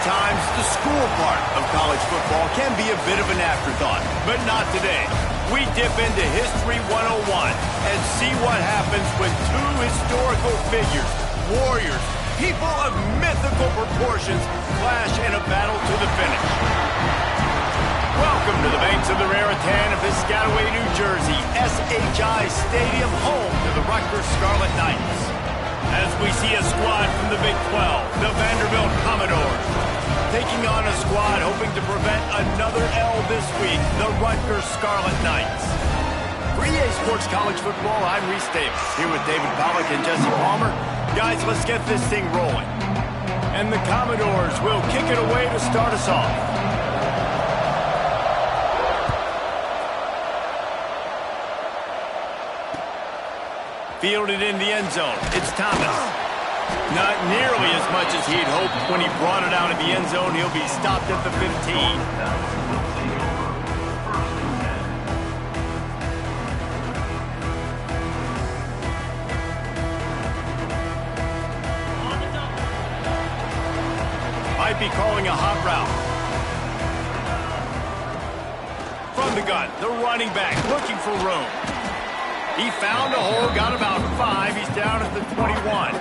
Sometimes the school part of college football can be a bit of an afterthought, but not today. We dip into History 101 and see what happens when two historical figures, warriors, people of mythical proportions, clash in a battle to the finish. Welcome to the banks of the Raritan of Piscataway, New Jersey, SHI Stadium, home to the Rutgers Scarlet Knights. As we see a squad from the Big 12, the Vanderbilt Commodores, taking on a squad hoping to prevent another L this week, the Rutgers Scarlet Knights. For EA Sports College Football, I'm Reese Davis, here with David Pollack and Jesse Palmer. Guys, let's get this thing rolling. And the Commodores will kick it away to start us off. Fielded in the end zone. It's Thomas. Not nearly as much as he'd hoped when he brought it out of the end zone. He'll be stopped at the 15. Might be calling a hot route. From the gun, the running back looking for room. He found a hole, got about 5. He's down at the 21.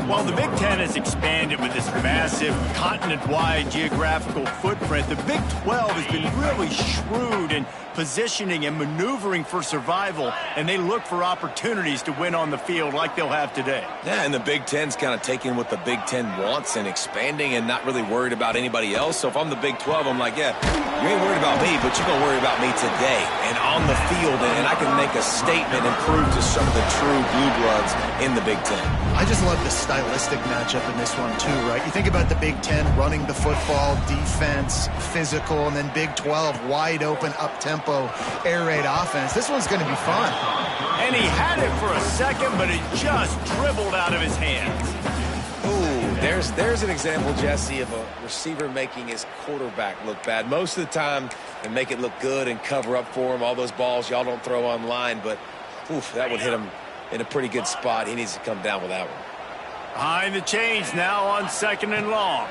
While the Big Ten has expanded with this massive continent-wide geographical footprint, the Big 12 has been really shrewd in positioning and maneuvering for survival, and they look for opportunities to win on the field like they'll have today. Yeah, and the Big Ten's kind of taking what the Big Ten wants and expanding and not really worried about anybody else. So if I'm the Big 12, I'm like, yeah, you ain't worried about me, but you're going to worry about me today and on the field, and I can make a statement and prove to some of the true blue bloods in the Big Ten. I just love the stylistic matchup in this one too, right? You think about the Big Ten running the football, defense, physical, and then Big 12 wide open, up-tempo, air raid offense. This one's going to be fun. And he had it for a second, but it just dribbled out of his hands. Ooh, there's an example, Jesse, of a receiver making his quarterback look bad. Most of the time, they make it look good and cover up for him. All those balls y'all don't throw online, but oof, that would hit him in a pretty good spot. He needs to come down with that one. Behind the chains now on 2nd and long.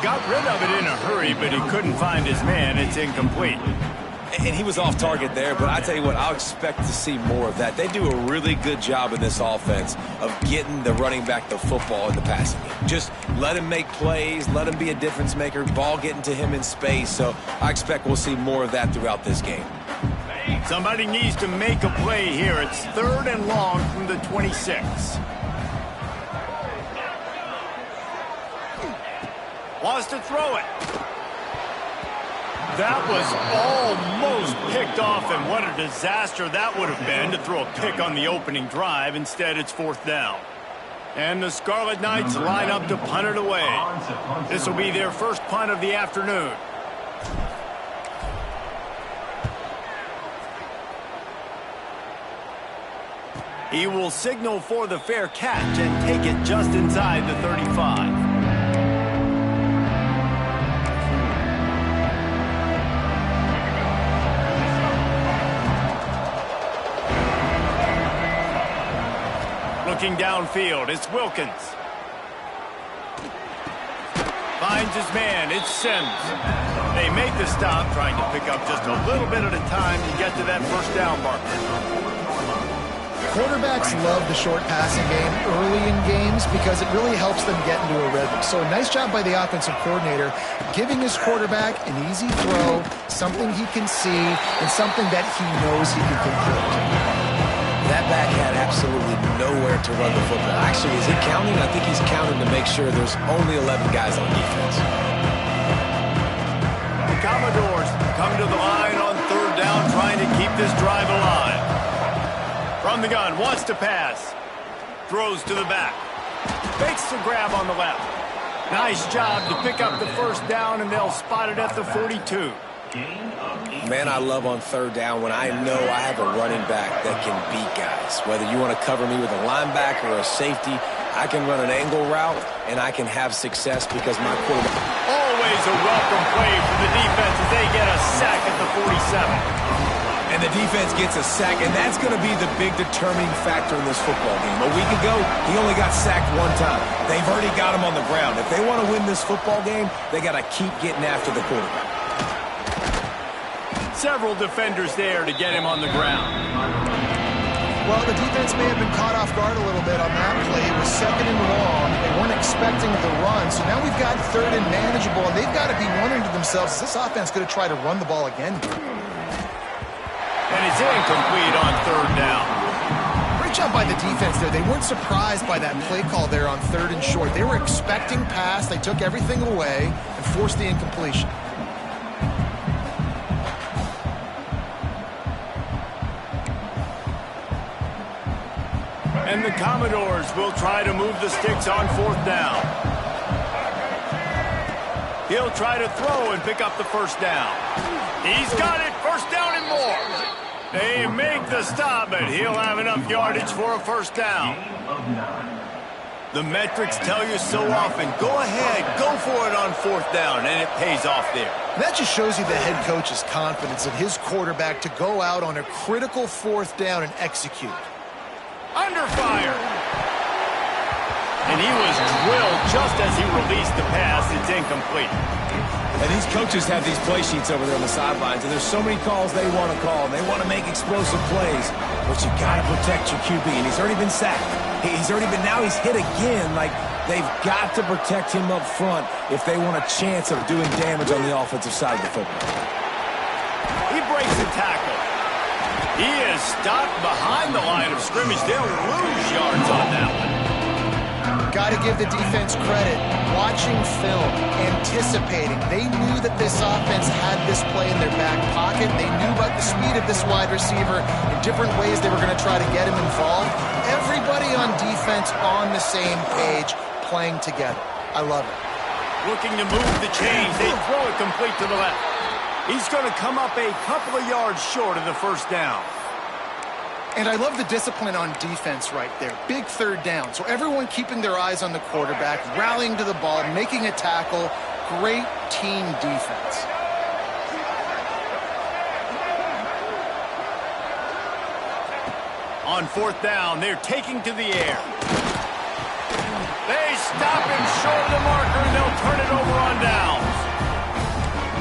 Got rid of it in a hurry, but he couldn't find his man. It's incomplete. And he was off target there, but I tell you what, I'll expect to see more of that. They do a really good job in this offense of getting the running back the football in the passing game. Just let him make plays, let him be a difference maker, ball getting to him in space. So I expect we'll see more of that throughout this game. Somebody needs to make a play here. It's 3rd and long from the 26. Wants to throw it. That was almost picked off, and what a disaster that would have been to throw a pick on the opening drive. Instead, it's 4th down. And the Scarlet Knights line up to punt it away. This will be their first punt of the afternoon. He will signal for the fair catch and take it just inside the 35. Looking downfield, it's Wilkins. Finds his man, it's Sims. They make the stop, trying to pick up just a little bit at a time to get to that first down marker. Quarterbacks love the short passing game early in games because it really helps them get into a rhythm. So a nice job by the offensive coordinator giving his quarterback an easy throw, something he can see, and something that he knows he can complete. That back had absolutely nowhere to run the football. Actually, is he counting? I think he's counting to make sure there's only 11 guys on defense. The Commodores come to the line on 3rd down, trying to keep this drive alive. From the gun, wants to pass. Throws to the back. Fakes the grab on the left. Nice job to pick up the first down, and they'll spot it at the 42. Man, I love on 3rd down when I know I have a running back that can beat guys. Whether you want to cover me with a linebacker or a safety, I can run an angle route, and I can have success because my quarterback... Always a welcome play for the defense as they get a sack at the 47. And the defense gets a sack, and that's going to be the big determining factor in this football game. A week ago, he only got sacked one time. They've already got him on the ground. If they want to win this football game, they got to keep getting after the quarterback. Several defenders there to get him on the ground. Well, the defense may have been caught off guard a little bit on that play. It was 2nd and long. They weren't expecting the run. So now we've got 3rd and manageable, and they've got to be wondering to themselves, is this offense going to try to run the ball again? And it's incomplete on 3rd down. Great job by the defense there. They weren't surprised by that play call there on 3rd and short. They were expecting pass. They took everything away and forced the incompletion. And the Commodores will try to move the sticks on 4th down. He'll try to throw and pick up the 1st down. He's got it, 1st down and more. They make the stop, but he'll have enough yardage for a 1st down. The metrics tell you so often, go ahead, go for it on 4th down, and it pays off there. That just shows you the head coach's confidence in his quarterback to go out on a critical 4th down and execute. Under fire. And he was drilled just as he released the pass. It's incomplete. And these coaches have these play sheets over there on the sidelines, and there's so many calls they want to call. They want to make explosive plays, but you got to protect your QB, and he's already been sacked. Now he's hit again. Like, they've got to protect him up front if they want a chance of doing damage on the offensive side of the football. He breaks the tackle. He is stopped behind the line of scrimmage. They'll lose yards on that one. Got to give the defense credit. Watching film, anticipating. They knew that this offense had this play in their back pocket. They knew about the speed of this wide receiver. In different ways they were going to try to get him involved. Everybody on defense on the same page, playing together. I love it. Looking to move the chains. They throw it complete to the left. He's going to come up a couple of yards short of the 1st down. And I love the discipline on defense right there. Big 3rd down. So everyone keeping their eyes on the quarterback, rallying to the ball, making a tackle. Great team defense. On 4th down, they're taking to the air. They stop him short of the marker, and they'll turn it over on downs.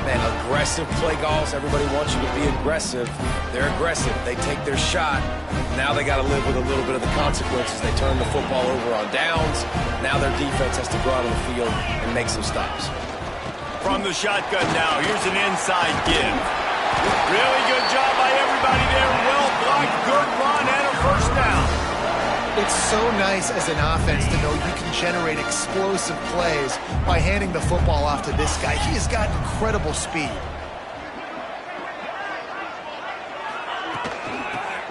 Man, aggressive play calls. Everybody wants you to be aggressive. They're aggressive. They take their shot. Now they got to live with a little bit of the consequences. They turn the football over on downs. Now their defense has to go out on the field and make some stops. From the shotgun now, here's an inside give. Really good job by everybody there. Well blocked, good run, and a 1st down. It's so nice as an offense to know you can generate explosive plays by handing the football off to this guy. He has got incredible speed.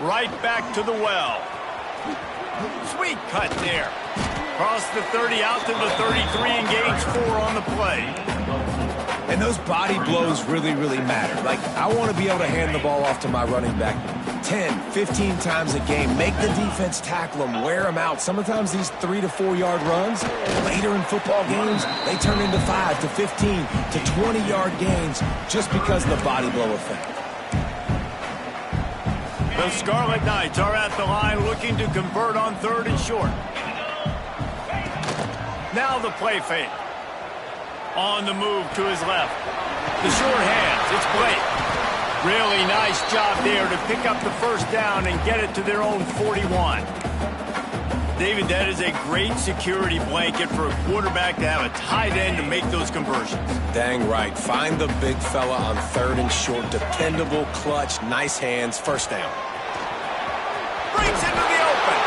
Right back to the well. Sweet cut there. Cross the 30 out to the 33 and gains 4 on the play. And those body blows really, really matter. Like, I want to be able to hand the ball off to my running back 10, 15 times a game. Make the defense tackle them, wear them out. Sometimes these 3 to 4 yard runs, later in football games, they turn into 5 to 15 to 20 yard gains just because of the body blow effect. The Scarlet Knights are at the line looking to convert on 3rd and short. Now the play fake. On the move to his left. The short hands, it's Blake. Really nice job there to pick up the 1st down and get it to their own 41. David, that is a great security blanket for a quarterback to have a tight end to make those conversions. Dang right. Find the big fella on 3rd and short. Dependable, clutch, nice hands, 1st down. Breaks into the open.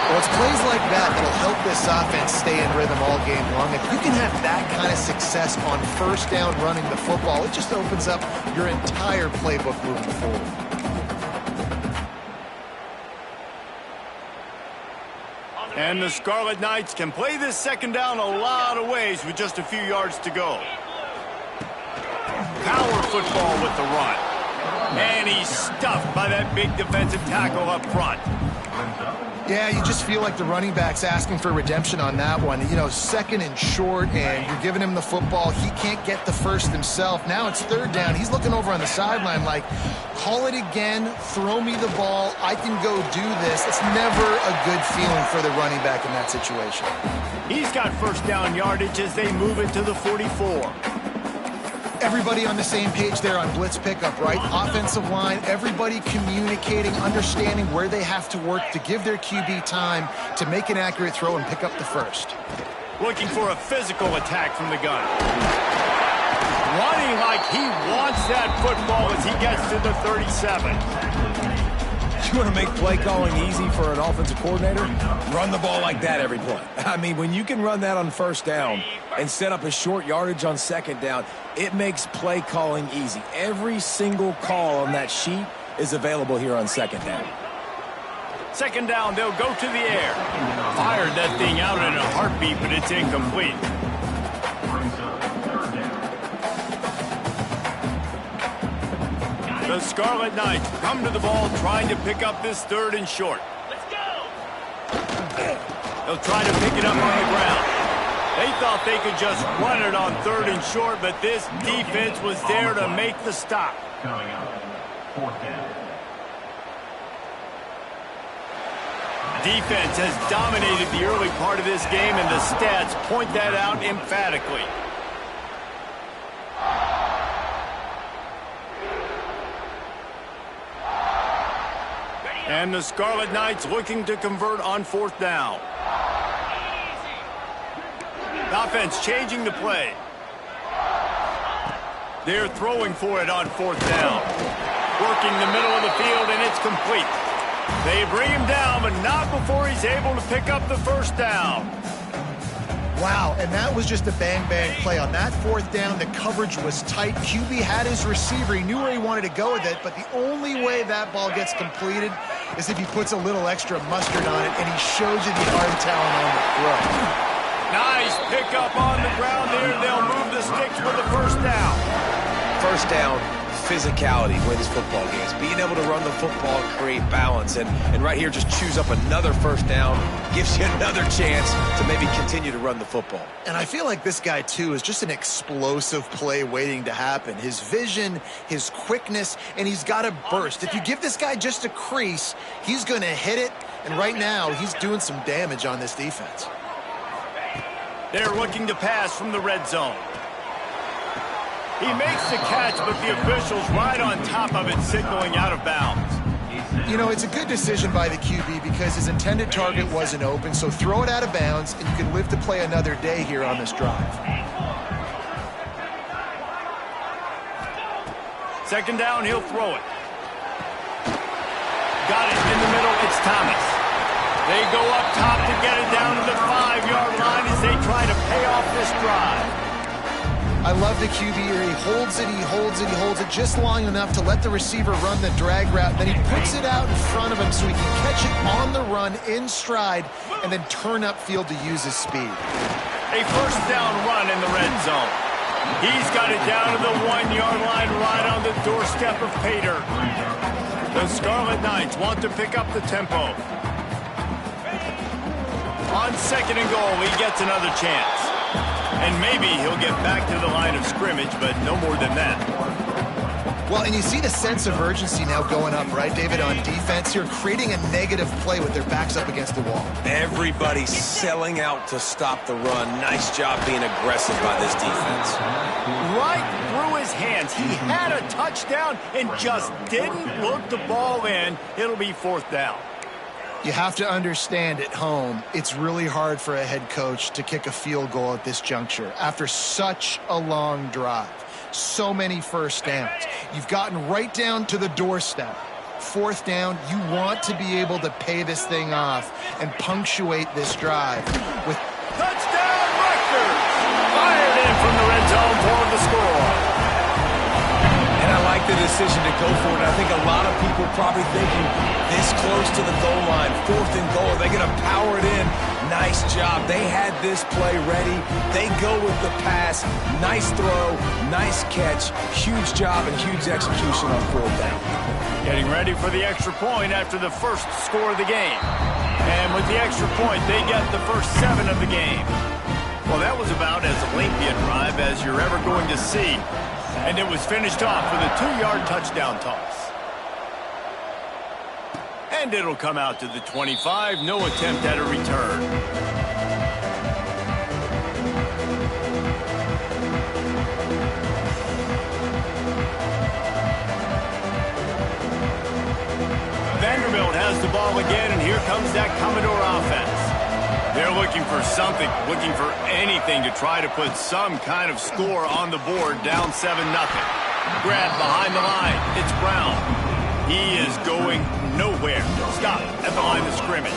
Well, it's plays like that that'll help this offense stay in rhythm all game long. If you can have that kind of success on 1st down running the football, it just opens up your entire playbook moving forward. And the Scarlet Knights can play this 2nd down a lot of ways with just a few yards to go. Power football with the run. And he's stuffed by that big defensive tackle up front. Yeah, you just feel like the running back's asking for redemption on that one. You know, 2nd and short, and you're giving him the football. He can't get the first himself. Now it's 3rd down. He's looking over on the sideline like, call it again, throw me the ball, I can go do this. It's never a good feeling for the running back in that situation. He's got first down yardage as they move it to the 44. Everybody on the same page there on blitz pickup, right? Offensive line, everybody communicating, understanding where they have to work to give their QB time to make an accurate throw and pick up the first. Looking for a physical attack from the gun. Running like he wants that football as he gets to the 37. You want to make play calling easy for an offensive coordinator? Run the ball like that every play. I mean, when you can run that on first down and set up a short yardage on second down, it makes play calling easy. Every single call on that sheet is available here on second down. Second down, they'll go to the air. Fired that thing out in a heartbeat, but it's incomplete. The Scarlet Knights come to the ball trying to pick up this 3rd and short. Let's go! They'll try to pick it up on the ground. They thought they could just run it on 3rd and short, but this defense was there to make the stop. Coming up, 4th down. Defense has dominated the early part of this game, and the stats point that out emphatically. And the Scarlet Knights looking to convert on 4th down. The offense changing the play. They're throwing for it on 4th down. Working the middle of the field, and it's complete. They bring him down, but not before he's able to pick up the first down. Wow, and that was just a bang-bang play. On that 4th down, the coverage was tight. QB had his receiver. He knew where he wanted to go with it, but the only way that ball gets completed is if he puts a little extra mustard on it, and he shows you the arm talent on the throw. Nice pickup on the ground there. They'll move the sticks for the first down. First down, physicality wins football games. Being able to run the football and create balance. And right here, just choose up another first down. Gives you another chance to maybe continue to run the football. And I feel like this guy, too, is just an explosive play waiting to happen. His vision, his quickness, and he's got a burst. If you give this guy just a crease, he's going to hit it. And right now, he's doing some damage on this defense. They're looking to pass from the red zone. He makes the catch, but the official's right on top of it, signaling out of bounds. You know, it's a good decision by the QB because his intended target wasn't open, so throw it out of bounds, and you can live to play another day here on this drive. Second down, he'll throw it. Got it in the middle, it's Thomas. They go up top to get it down to the 5-yard line as they try to pay off this drive. I love the QB here. He holds it, he holds it, he holds it just long enough to let the receiver run the drag route. Then he puts it out in front of him so he can catch it on the run in stride and then turn upfield to use his speed. A first down run in the red zone. He's got it down to the 1-yard line right on the doorstep of Pater. The Scarlet Knights want to pick up the tempo. On 2nd and goal, he gets another chance. And maybe he'll get back to the line of scrimmage, but no more than that. Well, and you see the sense of urgency now going up, right, David, on defense here, creating a negative play with their backs up against the wall. Everybody's selling out to stop the run. Nice job being aggressive by this defense. Right through his hands. He had a touchdown and just didn't look the ball in. It'll be 4th down. You have to understand at home, it's really hard for a head coach to kick a field goal at this juncture after such a long drive. So many first downs. You've gotten right down to the doorstep. 4th down, you want to be able to pay this thing off and punctuate this drive with touchdown Rutgers! Fired in from the red zone for the score. And I like that decision to go for it. I think a lot of people probably thinking this close to the goal line, 4th and goal, are they going to power it in? Nice job. They had this play ready. They go with the pass. Nice throw, nice catch. Huge job and huge execution on 4th down. Getting ready for the extra point after the first score of the game. And with the extra point, they get the first 7 of the game. Well, that was about as lengthy a drive as you're ever going to see. And it was finished off with a 2-yard touchdown toss. And it'll come out to the 25. No attempt at a return. Vanderbilt has the ball again, and here comes that Commodore offense. They're looking for something, looking for anything to try to put some kind of score on the board, down 7-0. Grab behind the line. It's Brown. He is going nowhere. Stop at the line of scrimmage.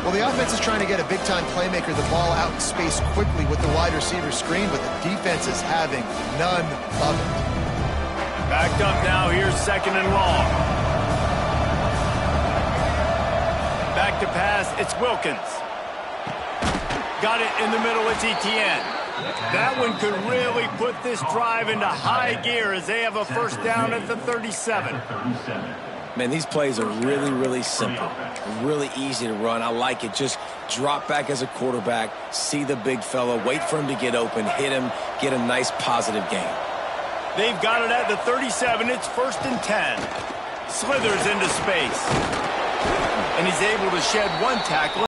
Well, the offense is trying to get a big-time playmaker the ball out in space quickly with the wide receiver screen, but the defense is having none of it. Backed up now. Here's 2nd and long. Back to pass. It's Wilkins. Got it in the middle. It's Etienne. That one could really put this drive into high gear as they have a first down at the 37. Man, these plays are really, really simple. Really easy to run. I like it. Just drop back as a quarterback, see the big fella, wait for him to get open, hit him, get a nice positive gain. They've got it at the 37. It's 1st and 10. Slithers into space. And he's able to shed 1 tackle.